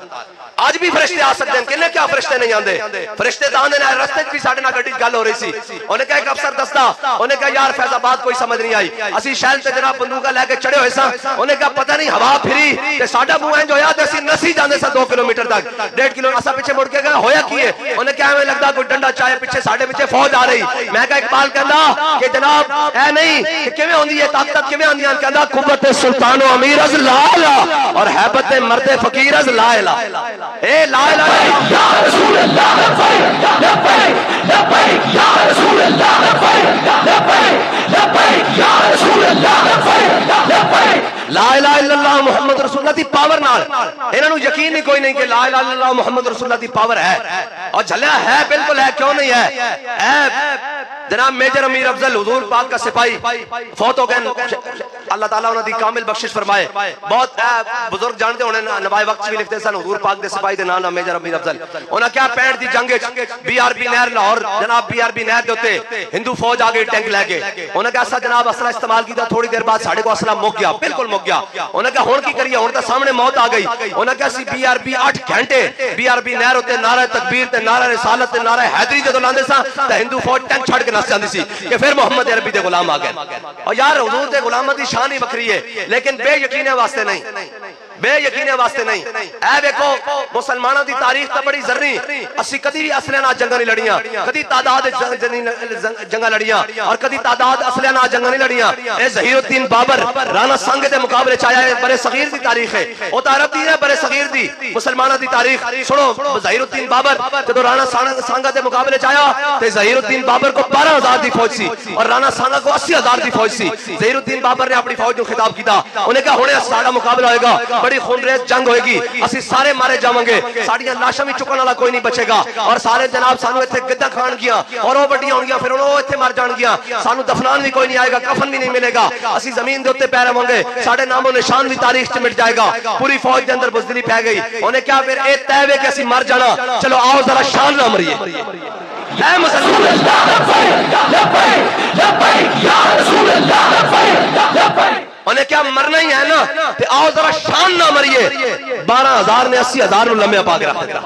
آج بھی فرشتے آ سکتے ہیں, کنے کیا فرشتے نہیں آندے. فرشتے تو آندے ہیں, رستے بھی ساڑھے نہ گھڑی گل ہو رہی سی, انہیں کہا ایک افسر دستا, انہیں کہا یار فیض آباد کوئی سمجھ نہیں آئی, اسی شہل تے جناب بندوقہ لے کے چڑھے ہوئے سا, انہیں کہا پتہ نہیں ہوا پھری تے ساڑھا منہ ہیں جو یاد اسی نسی جاندے سا 2 کلومیٹر تک, 1.5 کلو اسا پیچھے مڑ کے گیا ہویا کیے, انہیں کہا ہمیں لگتا کوئی ڈنڈا چاہے پیچھے ساڑھے پیچھے فوج آ رہی. میں کہا اقبال کہندا کہ جناب اے نہیں کہ کیویں ہوندی ہے طاقت کیویں ہوندی ہے, کہندا قوت سلطان و امیر از لا الہ اور ہیبت مرد فقیر از لا الہ. اے لا الہ یا رسول اللہ لبیک لبیک یا رسول اللہ لبیک لبیک یا رسول اللہ لبیک. لا الہ الا اللہ محمد رسول اللہ دی پاور نال انہاں نوں یقین ہی کوئی نہیں کہ لا الہ الا اللہ محمد رسول اللہ دی پاور ہے, اور جھلیا ہے بالکل ہے, کیوں نہیں ہے. جناب میجر امیر افضل حضور پاک کا سپاہی فوت ہو گئے, اللہ تعالیٰ انہوں نے کامل بخشش فرمائے. بہت بزرگ جانتے ہونے نوائے وقت بھی لکھتے سن حضور پاک دے سپاہی دے نام میجر امیر افضل. انہوں کیا 65 دی جنگ BRB نہر لاہور, جناب BRB نہر دے ہوتے ہندو فوج آ گئی ٹینک لے کے, انہوں کہا ایسا جناب اسلحہ استعمال کیتا, تھوڑی دیر بعد ساڑھے کو اسلحہ مک گیا, بالکل مک گیا. انہوں کہا ہون کی کریے, ہون تا سامنے موت آ گئی. انہوں کہا سی BRB 8 گھنٹے BRB نہر ہوتے نعرہ تکبیر تے نعرہ رسالت تے نعرہ حیدری جدو لاندے سا تے ہندو فوج ٹینک چھڑ کے نس جاندی سی کہ پھر محمد عربی دے غلام آ گئے. اور یار حضور دے غلامت دی شان ہی بکری ہے, لیکن بے یقینے واسطے نہیں, بے یقینے واسطے نہیں. اے دیکھو مسلمانوں دی تاریخ تا بڑی ذرنی, اسی کدی بھی اسلحے نال جنگاں نہیں لڑیاں, کدی تعداد جنگاں لڑیاں اور کدی تعداد اسلحے نال جنگاں نہیں لڑیاں. اے ظہیر الدین بابر رانا سنگ دے مقابلے چ آیا ہے, برے صغیر دی تاریخ ہے, او تا عرب دی ہے برے صغیر دی مسلمانوں دی تاریخ. سنو ظہیر الدین بابر جدو رانا سانگا دے مقابلے چ آیا تے ظہیر الدین بابر کو 12,000 دی فوج سی اور رانا سانگا کو 80,000 دی فوج سی. ظہیر الدین بابر نے اپنی فوج کو خطاب کیتا, انہیں کہا ہونے ساڈا مقابلہ ہوئے گا, بڑی خونریز جنگ ہوئے گی, اسی سارے مارے جاواں گے, ساڑیاں لاشاں بھی چکن والا کوئی نہیں بچے گا, اور سارے جناب سانو ایتھے گداں کھان گیا اور وہ بڑیاں ہون گیا, پھر وہ ایتھے مر جان گیا, سانو دفنان بھی کوئی نہیں آئے گا, کفن بھی نہیں ملے گا, اسی زمین دے اوتے پیر رہواں گے, ساڈے نام و نشان بھی تاریخ سے مٹ جائے گا. پوری فوج دے اندر بزدلی پہ گئی. انہیں کیا پھر اے طے وے کہ اسی مر جانا, چلو آؤ ذرا شان نہ مریے. اے مسلمان یا رسول اللہ, انہیں کیا مرنا ہی ہے نا, کہ آؤ ذرا شان نہ مریے. 12,000 نے 80,000 نو لمحے پا کے رکھ دیا.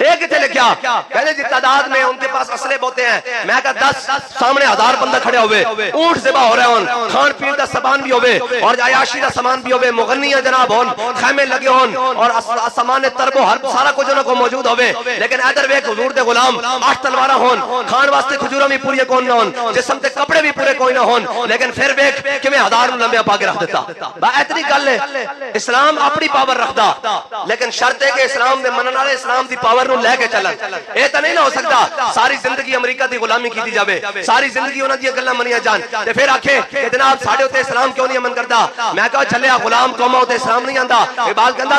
ایک تھے لکھیا کہنے جی تعداد میں ان کے پاس اسلحے بہتے ہیں. میں کہا 10 سامنے 1000 بندہ کھڑے ہوئے, اونٹ ذبح ہو رہے ہون, کھان پین دا سامان بھی ہوئے اور عیاشی دا سامان بھی ہوئے, مغنیاں جناب ہون, خیمے لگے ہون اور سامان ترب و حرب سارا کچھ انہوں کو موجود ہوئے. لیکن ادھر ویک حضور دے غلام 8 تلوارہ ہون, کھان واسطے کھجورہ بھی پوری کون نہ ہون, جسم تے کپڑے بھی پورے کوئی نہ ہون, لیکن پھر ویک کہ میں 1000 لمبے پا کے رکھ دیتا. با اتنی گل ہے, اسلام اپنی پاور رکھدا, لیکن شرط ہے کہ اسلام دے منن والے اسلام دی پاور نو لے کے چلن. اے تے نہیں نہ ہو سکتا ساری زندگی امریکہ دی غلامی کیتی جاوے, ساری زندگی انہاں دی گلاں منیاں جان تے پھر آکھے کہ جناب ساڈے تے اسلام کیوں نہیں امن کردا. میں کہا چلیا غلام قوموں تے اسلام نہیں آندا. اقبال کہندا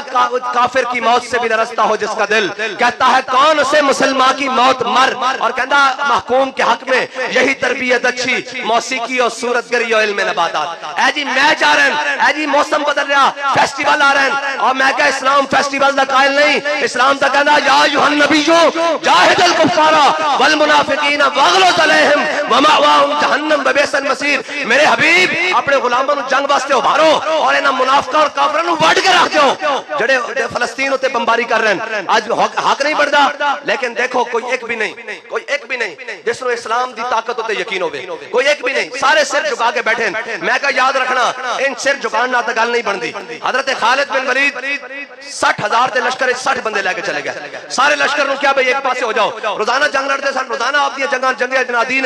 کافر کی موت سے بھی درستا ہو جس کا دل, کہتا ہے کون سے مسلمان کی موت مر, اور کہندا محکوم کے حق میں یہی تربیت اچھی, موسیقی اور صورت گری اور علم نباتات. اے جی میچ آ رہے ہیں, اے جی موسم بدل رہا, فیسٹیول آ رہے ہیں, اور میں کہا اسلام فیسٹیول دا قائل نہیں. اسلام دا کہندا یا ایھا النبی جاہد الکفار والمنافقین واغلظ علیہم ومأواہم جہنم وبئس المصیر. میرے حبیب اپنے غلاموں جنگ واسطے ابھارو اور انہاں منافقاں اور کافراں نوں وڈ کے رکھ دیو جڑے فلسطین تے بمباری کر رہے ہیں. آج حق نہیں بڑھدا, لیکن دیکھو کوئی ایک بھی نہیں, کوئی ایک بھی نہیں جس نوں اسلام دی طاقت تے یقین ہوے, کوئی ایک بھی نہیں. سارے سر جھکا کے بیٹھے. میں کہا یاد رکھنا ان سر جھکان نال تے گل نہیں بندی. حضرت خالد بن ولید 60,000 تے لشکر 60 بندے لے کے چلے گئے. سارے لشکر نوں کیا بھئی ایک پاسے ہو جاؤ, روزانہ جنگ لڑتے سن, روزانہ آپ دی جنگ جنادین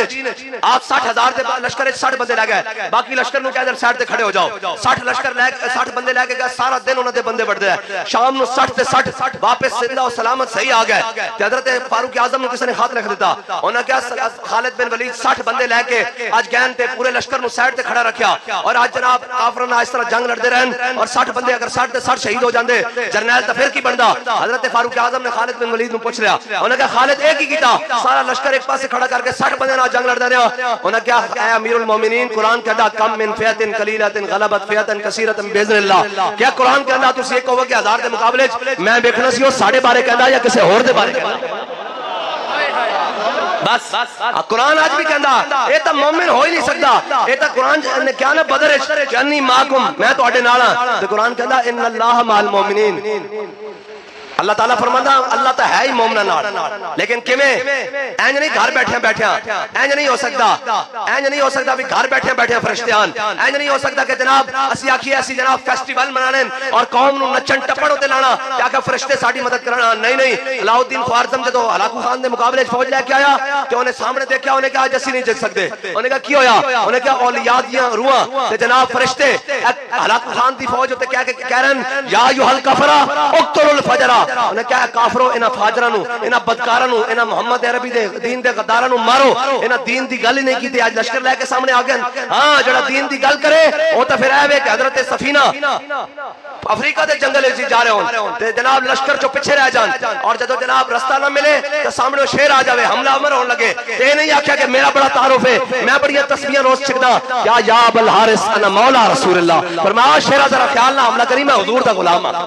آپ 60,000 تے لشکر 60 بندے لے گئے, باقی لشکر نوں کہہ ادھر سائیڈ تے کھڑے ہو جاؤ. 60 لشکر لے 60 بندے لے کے گئے, سارا دن انہاں دے بندے بڑھدے ہیں. شام نو 60 تے 60 واپس زندہ و سلامت صحیح آ گئے. تے حضرت فاروق اعظم نے کسی نے خط لکھ دیتا, انہاں کہا خالد بن ولید 60 بندے لے کے اج گئے تے پورے لشکر نو سائیڈ تے کھڑا رکھیا, اور اج جناب کافراں نال اس طرح جنگ لڑدے رہن اور 60 بندے اگر 60 تے 60 شہید ہو جاندے جرنیل تے پھر کی بندا. حضرت فاروق اعظم نے خالد بن ولید نو پوچھ لیا, انہوں نے کہا خالد ایک ہی کیتا, سارا لشکر ایک پاسے کھڑا کر کے 60 بندے نال جنگ لڑدا رہیا. انہوں نے کہا اے امیر المومنین, قرآن کہتا کم من فئۃ قلیلۃ غلبت فئۃ کثیرۃ باذن اللہ. کیا قرآن کہندا تسی ایک ہوو کہ 1000 دے مقابلے میں دیکھنا سی او ساڈے بارے کہندا یا کسے اور دے بارے کہندا. بس قرآن آج بھی کہندا اے تا مومن ہو ہی نہیں سکتا. اے تا قرآن نے کیا نا بدر انی معکم, میں تواڈے نال ہاں. تے قرآن کہندا ان اللہ مع المومنین, اللہ تعالیٰ فرماتا اللہ تو ہے ہی مومنہ نال لیکن کیویں اینج نہیں گھر بیٹھے اینج نہیں ہو سکتا بھی گھر بیٹھے فرشتیان اینج نہیں ہو سکتا کہ جناب اسی آکھیے اسی جناب فیسٹیول منانے اور قوم نو نچن ٹپڑ ہوتے لانا کیا کہ فرشتے ساڑی مدد کرنا نہیں علاؤ الدین خوارزم جدو ہلاکو خان دے مقابلے فوج لے کے آیا کہ انہیں سامنے دیکھا انہیں کہا جسی نہیں جگ سکتے انہیں کہا کی ہویا انہیں کہا اولیاء دیاں روحاں تے جناب فرشتے ہلاکو خان دی فوج ہوتے کہہ رہے ہیں یا ایھا الکفرہ اقتلوا الفجرہ انہیں کہا کافروں انہاں فاجرانو انہاں بدکارانو انہاں محمد عربی دے دین دے غدارانو مارو انہاں دین دی گل ہی نہیں کیتی آج لشکر لے کے سامنے آ گئے ہاں جڑا دین دی گل کرے وہ تو پھر اے کہ حضرت سفینہ افریقہ دے جنگل اسی جا رہے ہوں تے جناب لشکر جو پیچھے رہ جان اور جدو جناب رستہ نہ ملے تو سامنے شیر آ جاوے حملہ عمر ہون لگے تے نہیں آکھیا کہ میرا بڑا تعارف ہے میں بڑی تسبیحاں روز چھکدا یا ابو الحارث انا مولا رسول اللہ فرمایا شیرا ذرا خیال نہ حملہ کری میں حضور دا غلام ہاں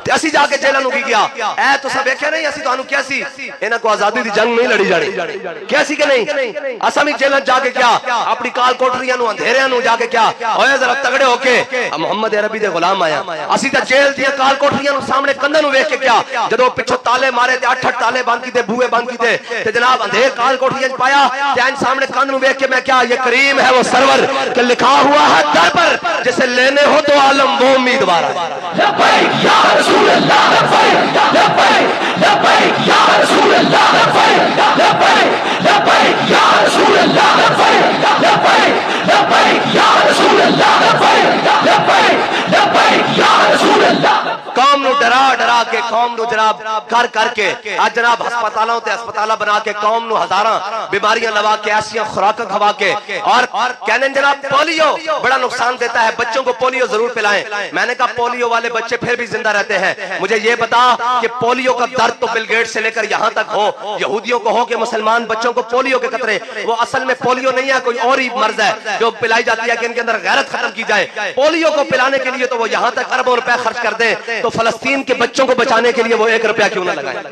تے اسی جا کے جیلن نو کی گیا اے تساں ویکھیا نہیں اسی تانوں کیا سی انہاں کو آزادی دی جنگ نہیں لڑی جانی کیا سی کہ نہیں اساں بھی جیلن جا کے کیا اپنی کال کوٹریاں نو اندھیریاں نو جا کے کیا اوئے ذرا تگڑے ہو کے محمد عربی دے غلام آیا اسی تے جیل دی کال کوٹریاں نو سامنے کندھاں نو ویکھ کے کیا جدو پچھو تالے مارے تے 8 تالے بند کیتے بوئے بند کیتے تے جناب اندھیر کال کوٹریاں پایا تے ان سامنے کندھ نو ویکھ کے میں کیا یہ کریم ہے وہ سرور کہ لکھا ہوا ہے در پر جسے لینے ہو تو عالم وہ امیدوار ہے لبیک یا رسول اللہ لبیک لبیک لبیک یا رسول اللہ لبیک لبیک لبیک یا رسول اللہ لبیک لبیک لبیک یا رسول اللہ لبیک لبیک لبیک یا رسول اللہ قوم نو ڈرا کے قوم نو جناب کر کے آج جناب ہسپتالوں تے ہسپتالہ بنا کے قوم نو ہزاراں بیماریاں لوا کے ایسیاں خوراکاں کھوا کے اور کہنے جناب پولیو بڑا نقصان دیتا ہے بچوں کو پولیو ضرور پلائیں میں نے کہا پولیو والے بچے پھر بھی زندہ رہتے ہیں مجھے یہ بتا کہ پولیو کا درد تو بل گیٹ سے لے کر یہاں تک ہو یہودیوں کو ہو کہ مسلمان بچوں کو پولیو کے قطرے وہ اصل میں پولیو نہیں ہے کوئی اور ہی مرض ہے جو پلائی جاتی ہے کہ ان کے اندر غیرت ختم کی جائے پولیو کو پلانے کے لیے تو وہ یہاں تک اربوں روپے خرچ کر دیں تو فلسطین کے بچوں کو بچانے کے لیے وہ 1 روپیہ کیوں نہ لگائیں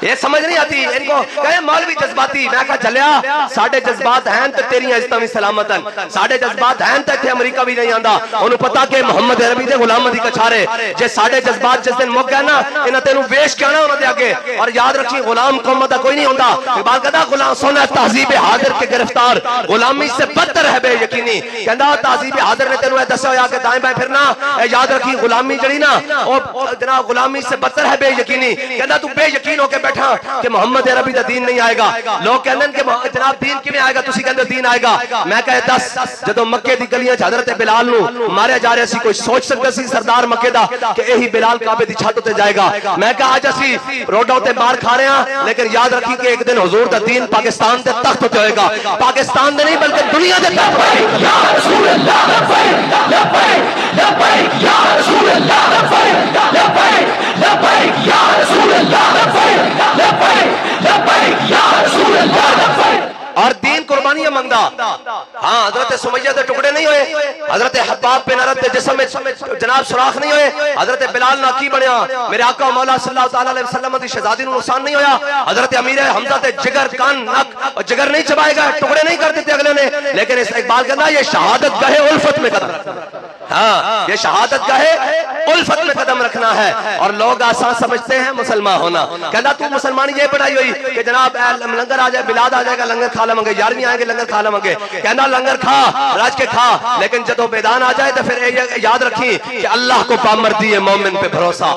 یہ سمجھ نہیں آتی ان کو کہے مولوی جذباتی میں کہا جلیا ساڑھے جذبات ہیں تو تیری عزتاں بھی سلامتاً ساڑھے جذبات ہیں تو تھے امریکہ بھی نہیں آندہ انہوں پتا کہ محمد عربی دے غلام مدی کچھارے جے ساڑھے جذبات جس دن مک گئے نا انہاں تینوں ویش کیا نا انہوں دے آگے اور یاد رکھی غلام قوم دا کوئی نہیں ہوندہ اقبال کہتا غلام سونا تہذیب حاضر کے گرفتار غلامی سے بدتر ہے بے یقینی کہتا تہذیب حاضر نے تینوں دسے ہویا کہ دائیں بائیں پھرنا یاد رکھی غلامی جڑی نا جناب غلامی سے بدتر ہے بے یقینی کہتا تو بے یقین ہو کے بیٹھا کہ محمد عربی دا دین نہیں آئے گا لوگ کہنے کہ جناب دین کی میں آئے گا تسی کہنے دین آئے گا میں کہے 10 جدو مکے دی گلیاں حضرت بلال نو مارے جا رہے سی کوئی سوچ سکتا سی سردار مکے دا کہ یہی بلال کعبے دی چھت تے جائے گا میں کہا آج اسی روڈوں تے مار کھا رہے ہیں لیکن یاد رکھی کہ ایک دن حضور دا دین پاکستان تے تخت تے ہوئے گا پاکستان دے نہیں بلکہ دنیا دے تخت ہوئے یا رسول اللہ لبیک لبیک لبیک یا رسول اللہ لبیک لبیک لبیک یا رسول اللہ لبیک لبیک لبیک یا رسول اللہ لبیک اور دین قربانیاں منگدا ہاں حضرت سمیہ دے ٹکڑے نہیں ہوئے حضرت حباب بن عرب دے جسم میں جناب سوراخ نہیں ہوئے حضرت بلال نہ کی بنیا میرے آقا مولا صلی اللہ تعالی علیہ وسلم دی شہزادی نو نقصان نہیں ہویا حضرت امیر حمزہ تے جگر کان نک اور جگر نہیں چبائے گا ٹکڑے نہیں کر دیتے اگلے نے لیکن اس اقبال کہنا یہ شہادت گاہ الفت میں قدم ہاں یہ شہادت گاہ الفت میں قدم رکھنا ہے اور لوگ آسان سمجھتے ہیں مسلمان ہونا کہنا تو مسلمانی یہ پڑھائی ہوئی کہ جناب لنگر آ جائے بلاد آ جائے گا لنگر کھا لیں گے 11ویں آئیں گے لنگر کھا لیں گے کہنا لنگر کھا راج کے کھا لیکن جدو میدان آ جائے تو پھر یاد رکھی کہ اللہ کو پامردی ہے مومن پہ بھروسہ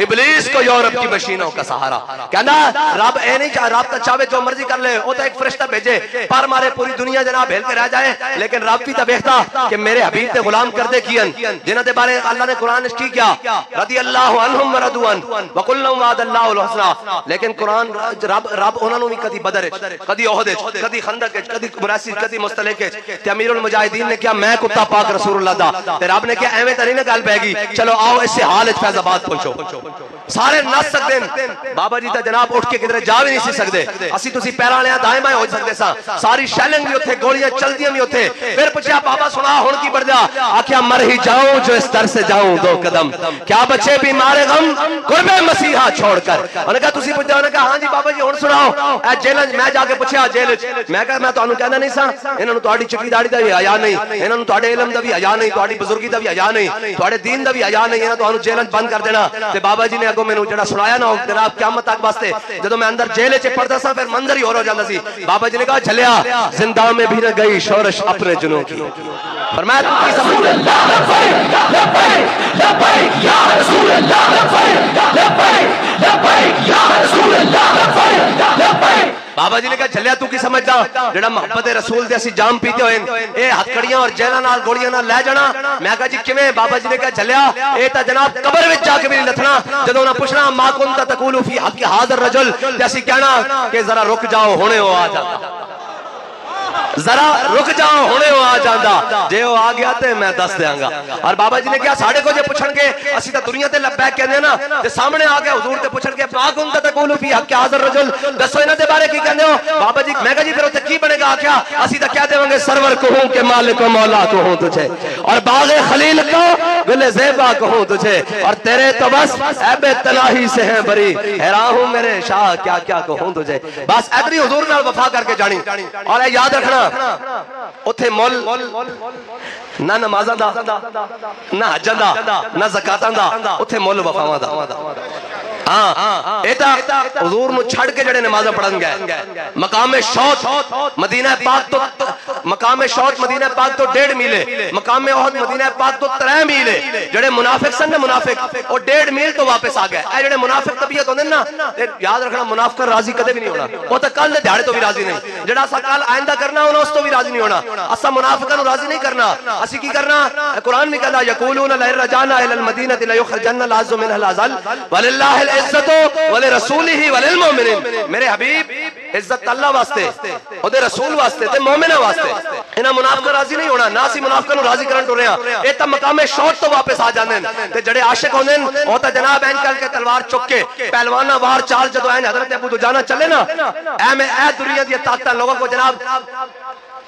ابلیس کو یورپ کی مشینوں کا سہارا کہنا رب اے نہیں چاہ رابطہ چاہے جو مرضی کر لے وہ تو ایک فرشتہ بھیجے پر مارے پوری دنیا جناب ہل کے رہ جائے لیکن رب بھی تو بہتا کہ میرے حبیب تے غلام کر دے کین جنہ دے بارے اللہ نے قرآن اس کی کیا رضی اللہ عنہم وردوان وکلہم وعد اللہ الحسنہ لیکن قرآن رب انہوں نے کدی بدر کدی احد کدی خندق کدی مراسی کدی مستلق تے امیر المجاہدین نے کیا میں کتا پاک رسول اللہ دا تے رب نے کیا ایویں تری نہ گل پے گی چلو آؤ اس سے حال فیض آباد پہنچو سارے نس سکتے ہیں بابا جی تے جناب اٹھ کے کدھر جا بھی نہیں سی سکتے اسی تسی پیراں لے دائیں بائیں ہو سکتے سا ساری شیلنگ بھی اوتھے گولیاں چلدیاں بھی اوتھے پھر پوچھا بابا سنا ہن کی بڑھ جا آکھیا مر ہی جاؤں جو اس در سے جاؤں 2 قدم کیا بچے بیمار غم قرب مسیحا چھوڑ کر انہوں نے کہا تسی پوچھا انہوں نے کہا ہاں جی بابا جی ہن سناؤ اے جیل میں جا کے پوچھا جیل میں کہا میں تانوں کہنا نہیں سا انہاں نوں تہاڈی چٹی داڑھی دا بھی حیا نہیں انہاں نوں تہاڈے علم دا بھی حیا نہیں تہاڈی بزرگی دا بھی حیا نہیں تہاڈے دین دا بھی حیا نہیں انہاں تانوں جیل بند کر دینا تے بابا جی نے اگو مینوں جڑا سنایا نا جناب قیامت تک واسطے جدوں میں اندر جیل وچ پڑھدا سا پھر منظر ہی ہو جاندا سی. بابا جی نے کہا جھلیا زندہ میں بھی نہ گئی شورش اپنے جنوں کی. فرمایا تو کی سمجھ بابا جی نے کہا جھلیا تو کی سمجھدا جڑا محبت رسول دے اسی جام پیتے ہوئے اے ہتکڑیاں اور جیلاں نال گولیاں نال لے جانا. میں کہا جی کیویں؟ بابا جی نے کہا جھلیا اے تا جناب قبر وچ جا کے بھی نہیں لتھنا. جدوں انہاں پوچھنا ما کنت تقول فی حق ھذا الرجل تے اسی کہنا کہ ذرا رک جاؤ ہونے ہو آ جاتا, ذرا رک جاؤ ہونے ہو آ جاندا, جے وہ آ گیا تے میں دس دیاں گا. اور بابا جی نے کہا ساڑھے کو جے پوچھن گے اسی تا دنیا تے لبیک کہندے نا تے سامنے آ گیا حضور تے پوچھن گے ما کنت تقول فی حق ھذا الرجل دسو انہاں دے بارے کی کہندے ہو؟ بابا جی میں کہا جی پھر اوتھے کی بنے گا؟ آکھیا اسی تا کہہ دیواں گے سرور کہوں کہ مالک و مولا کہوں تجھے, اور باغ خلیل کو گل زیبا کہوں تجھے, اور تیرے تو بس عیب تناہی سے ہیں بری, حیران ہوں میرے شاہ کیا کیا کہوں تجھے. بس ادری حضور نال وفا کر کے جانی. اور اے یاد رکھنا اتھے مول نہ نمازاں دا نہ حجاں دا نہ زکاتاں دا, اتھے مول وفاواں دا. ہاں ایتا حضور نو چھڑ کے جڑے نمازاں پڑھن گئے مقام شوت مدینہ پاک تو مقام شوت مدینہ پاک تو 1.5 میل, مقام احد مدینہ پاک تو 3 میل. جڑے منافق سن منافق او 1.5 میل تو واپس آ گئے. اے جڑے منافق طبیعت ہوندے نا یاد رکھنا منافق راضی کدے بھی نہیں ہونا, او تے کل دے دیہاڑے تو بھی راضی نہیں. جڑا اسا کل آئندہ کرنا انہاں اس تو بھی راضی نہیں ہونا. اسا منافقاں نو راضی نہیں کرنا. اسی کی کرنا؟ قرآن میں کہتا یقولون لئن رجعنا الى المدینہ لیخرجن العز منها الاذل وللہ العزت ولرسولہ وللمؤمنین. میرے حبیب عزت اللہ واسطے او دے رسول واسطے تے مومناں واسطے. انہاں منافقاں راضی نہیں ہونا, نہ اسی منافقاں نو راضی کرن ٹرے ہاں. اے تا مقام شوت تو واپس آ جاندے تے جڑے عاشق ہوندے او تا جناب این کر کے تلوار چک کے پہلوانہ وار چال جدوں این حضرت ابو دجانہ چلے نا اے میں اے دنیا دی طاقتاں لوگوں کو جناب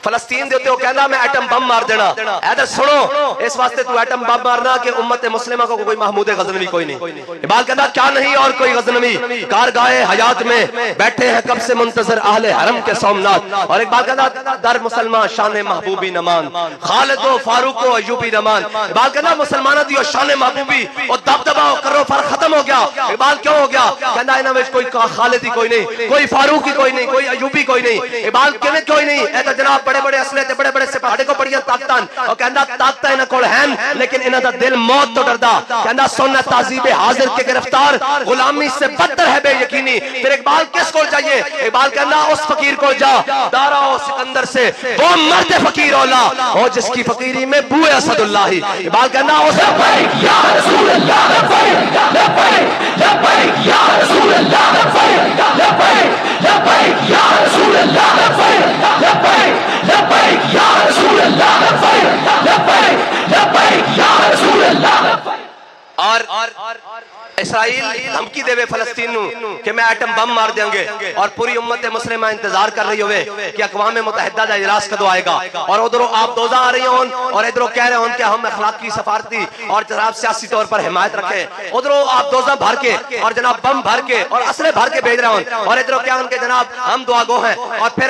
فلسطین دے ہوتے ہو کہنا میں ایٹم بم مار دینا. ایدر سنو اس واسطے تو ایٹم بم مارنا کہ امت مسلمہ کو کوئی محمود غزنوی کوئی نہیں. اقبال کہتا کیا نہیں اور کوئی غزنوی کارگاہ حیات میں بیٹھے ہیں کب سے منتظر اہل حرم کے سومنات. اور اقبال کہتا در مسلمان شان محبوبی نمان خالد و فاروق و ایوبی نمان. اقبال کہتا مسلمانہ دیو شان محبوبی اور دبدبہ و کرو فر ختم ہو گیا. اقبال کیوں ہو گیا؟ کہتا انہاں میں کوئی خالدی کوئی نہیں, کوئی فاروقی کوئی نہیں, کوئی ایوبی کوئی نہیں. اقبال کیوں کوئی نہیں؟ ایتا جناب بڑے بڑے اسلحے تے بڑے بڑے سپاہے کو بڑیاں طاقتاں اور کہندا طاقتاں انہاں کول ہیں لیکن انہاں دا دل موت تو ڈردا. کہندا سنت تہذیب حاضر کے گرفتار غلامی سے بدتر ہے بے یقینی. پھر اقبال کس کو چاہیے؟ اقبال کہندا اس فقیر کو جا دارا و سکندر سے وہ مرد فقیر اولا ہو جس کی فقیری میں بو اسد اللہ. اقبال کہندا اس لبیک یا رسول اللہ لبیک لبیک لبیک یا رسول اللہ لبیک لبیک لبیک یا رسول اللہ لبیک لبیک لبیک یا رسول اللہ لبیک لبیک لبیک یا رسول اللہ. اور اسرائیل دھمکی دے وے فلسطین نو کہ میں ایٹم بم مار دیں گے, اور پوری امت مسلمہ انتظار کر رہی ہوئے کہ اقوام متحدہ دا اجلاس کدو آئے گا. اور ادھروں آپ دوزہ آ رہی ہوں اور ادھروں کہہ رہے ہوں کہ ہم اخلاقی سفارتی اور جناب سیاسی طور پر حمایت رکھیں. ادھروں آپ دوزہ بھر کے اور جناب بم بھر کے اور اسلحے بھر کے بھیج رہے ہوں, اور ادھروں کیا ان کے جناب ہم دعا گو ہیں. اور پھر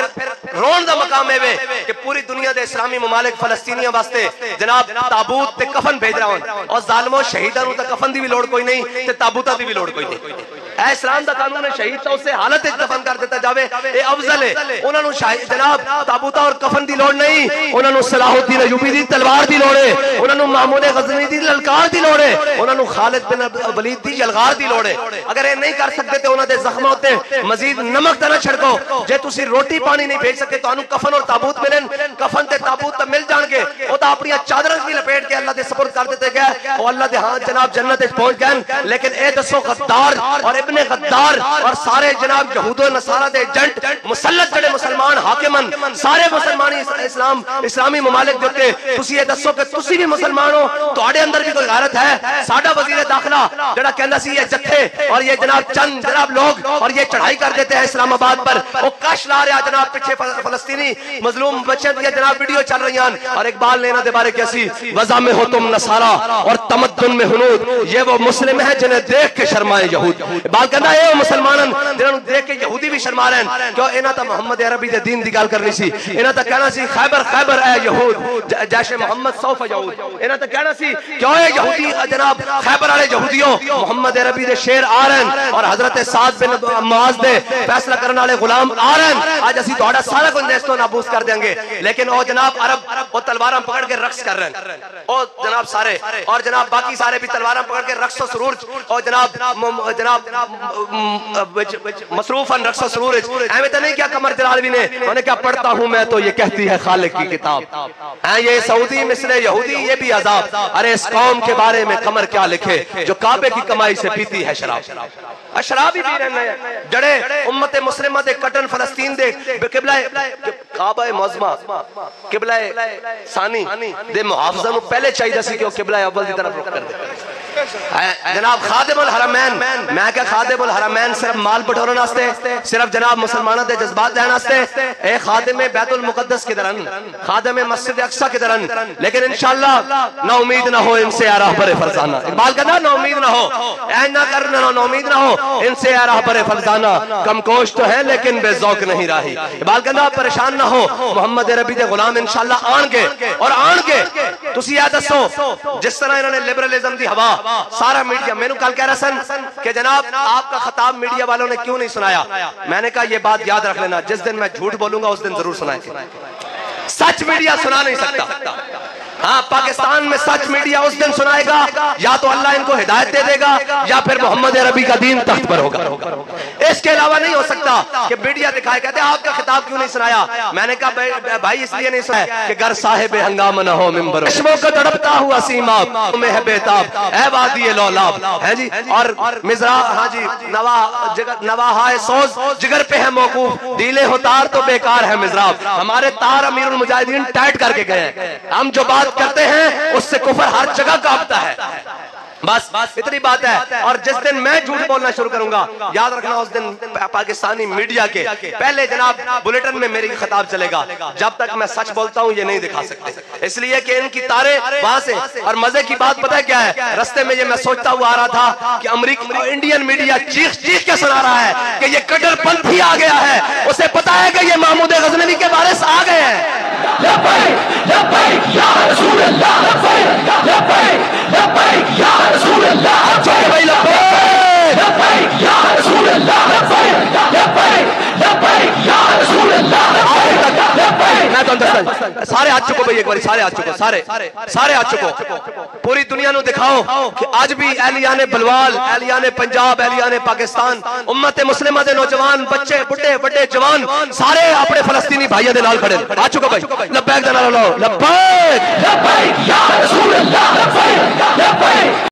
رون دا مقام ہے کہ پوری دنیا دے اسلامی ممالک فلسطینیاں واسطے جناب تابوت تے کفن بھیج رہے ہوں, اور ظالموں شہیداں نو تے کفن دی بھی لوڑ کوئی نہیں تے تابوتاں دی بھی لوڑ کوئی نہیں. اے اسلام دا قانون شہید تو اسے حالت دفن کر دیتا جاوے اے افضل ہے. انہاں نو جناب تابوتہ اور کفن دی لوڑ نہیں, انہاں نو صلاح الدین ایوبی دی تلوار دی لوڑ ہے, انہاں نو محمود غزنوی دی للکار دی لوڑ ہے, انہاں نو خالد بن ولید دی یلغار دی لوڑ ہے. اگر اے نہیں کر سکتے تے انہاں دے زخماں تے مزید نمک تے نہ چھڑکو. جے تسی روٹی پانی نہیں بھیج سکے تو انہوں کفن اور تابوت ملن, کفن تے تابوت تے مل جان گے. او تا اپنی چادریں بھی لپیٹ کے اللہ دے سپرد کر دیتے گئے اور اللہ دے ہاں جناب جنت وچ پہنچ گئے. لیکن اے دسو غدار اور ابن غدار اور سارے جناب یہود و نصارہ دے ایجنٹ مسلط جڑے مسلمان حاکمن سارے مسلمانی اسلامی ممالک دیتے تسی یہ دسو کہ تسی بھی مسلمان ہو, تواڈے اندر بھی کوئی غیرت ہے؟ ساڈا وزیر داخلہ جڑا کہندا سی یہ جتھے اور یہ جناب چند جناب لوگ اور یہ چڑھائی کر دیتے ہیں اسلام آباد پر, وہ کش لا رہا جناب پیچھے فلسطینی مظلوم بچے دیا جناب ویڈیو چل رہی ہیں. اور اقبال لینا دے بارے کیسی وضع میں ہو تم نصارہ اور تمدن میں ہنود, یہ وہ مسلم ہے جنہیں دیکھ کے شرمائے یہود. اقبال کہنا اے مسلمانن جنہوں دیکھ کے یہودی بھی شرما رہے ہیں کیوں انہاں تا محمد عربی دے دین دی گل کرنی سی انہاں تا کہنا سی خیبر خیبر اے یہود جیش محمد سوف یعود انہاں تا کہنا سی کیوں اے یہودی جناب خیبر والے یہودیوں محمد عربی دے شیر آ رہے ہیں اور حضرت سعد بن معاذ دے فیصلہ کرنے والے غلام آ رہے ہیں آج اسی تہاڈا سارا کچھ نیست و نابود کر دیں گے لیکن او جناب عرب وہ تلواراں پکڑ کے رقص کر رہے ہیں او جناب سارے اور جناب باقی سارے بھی تلواراں پکڑ کے رقص و سرور اور جناب مصروفاً رقص و سرور ایویں تو نہیں کیا قمر جلالوی نے انہوں نے کیا پڑھتا ہوں میں تو یہ کہتی ہے خالق کی کتاب یہ سعودی مثل یہودی یہ بھی عذاب ارے اس قوم کے بارے میں قمر کیا لکھے جو کعبے کی کمائی سے پیتی ہے شراب شراب ہی پی رہے ہیں جڑے امت مسلمہ دے کٹن فلسطین دے قبلہ کعبہ معظمہ قبلہ ثانی دے محافظہ نو پہلے چاہیے سی کہ وہ قبلہ اول دی طرف رخ کر دے جناب خادم الحرمین میں کہ خادم الحرمین صرف مال بٹورن واسطے صرف جناب مسلمانوں دے جذبات دین واسطے اے خادم بیت المقدس کی درن خادم مسجد اقصی کی درن لیکن انشاءاللہ نا امید نہ ہو ان سے یا راہبر فرزانہ اقبال کہتا نا امید نہ ہو اے نہ کرنا نا امید نہ ہو ان سے یا راہبر فرزانہ کم کوش تو ہے لیکن بے ذوق نہیں راہی اقبال کہتا پریشان نہ ہو محمد عربی دے غلام انشاءاللہ آن گے اور آن گے تسی یہ دسو جس طرح انہوں نے لبرلزم دی ہوا سارا میڈیا میں نے کل کہہ رہا سن کہ جناب آپ کا خطاب میڈیا والوں نے کیوں نہیں سنایا میں نے کہا یہ بات یاد رکھ لینا جس دن میں جھوٹ بولوں گا اس دن ضرور سنائیں گے سچ میڈیا سنا نہیں سکتا ہاں پاکستان میں سچ میڈیا اس دن سنائے گا یا تو اللہ ان کو ہدایت دے دے گا یا پھر محمد عربی کا دین تخت پر ہوگا اس کے علاوہ نہیں ہو سکتا کہ میڈیا دکھائے کہتے ہیں آپ کا خطاب کیوں نہیں سنایا میں نے کہا بھائی اس لیے نہیں سنایا کہ گر صاحب ہنگامہ نہ ہو منبر چشموں کو تڑپتا ہوا سیماب میں ہے بیتاب اے وادی لولاب ہے جی اور مزرا ہاں جی نواہائے سوز جگر پہ ہے موقوف ڈیلے ہو تار تو بیکار ہے مزراب ہمارے تار امیر المجاہدین ٹائٹ کر کے گئے ہیں ہم جو بات کرتے ہیں اس سے کفر ہر جگہ کانپتا ہے بس اتنی بات ہے اور جس دن میں جھوٹ بولنا شروع کروں گا یاد رکھنا اس دن پاکستانی میڈیا کے پہلے جناب بلیٹن میں میری خطاب چلے گا جب تک میں سچ بولتا ہوں یہ نہیں دکھا سکتے اس لیے کہ ان کی تارے وہاں سے اور مزے کی بات پتہ کیا ہے رستے میں یہ میں سوچتا ہوا آ رہا تھا کہ امریکہ انڈین میڈیا چیخ چیخ کے سنا رہا ہے کہ یہ کٹر پنتھی آ گیا ہے اسے پتا ہے کہ یہ محمود غزنوی کے وارث آ گئے ہیں لبیک لبیک یا رسول اللہ لبیک لبیک لبیک یا رسول اللہ لبیک لبیک یا رسول اللہ لبیک لبیک یا رسول اللہ میں تو اندر سارے آج چکو بھئی ایک باری سارے آج چکو سارے آج چکو پوری دنیا نو دکھاؤ کہ آج بھی اہلیان بلوال اہلیان پنجاب اہلیان پاکستان امت مسلمہ دے نوجوان بچے بڑے بڑے جوان سارے اپنے فلسطینی بھائیوں دے نال کھڑے آ چکو بھائی لبیک دے نال لبیک لبیک یا رسول اللہ لبیک لبیک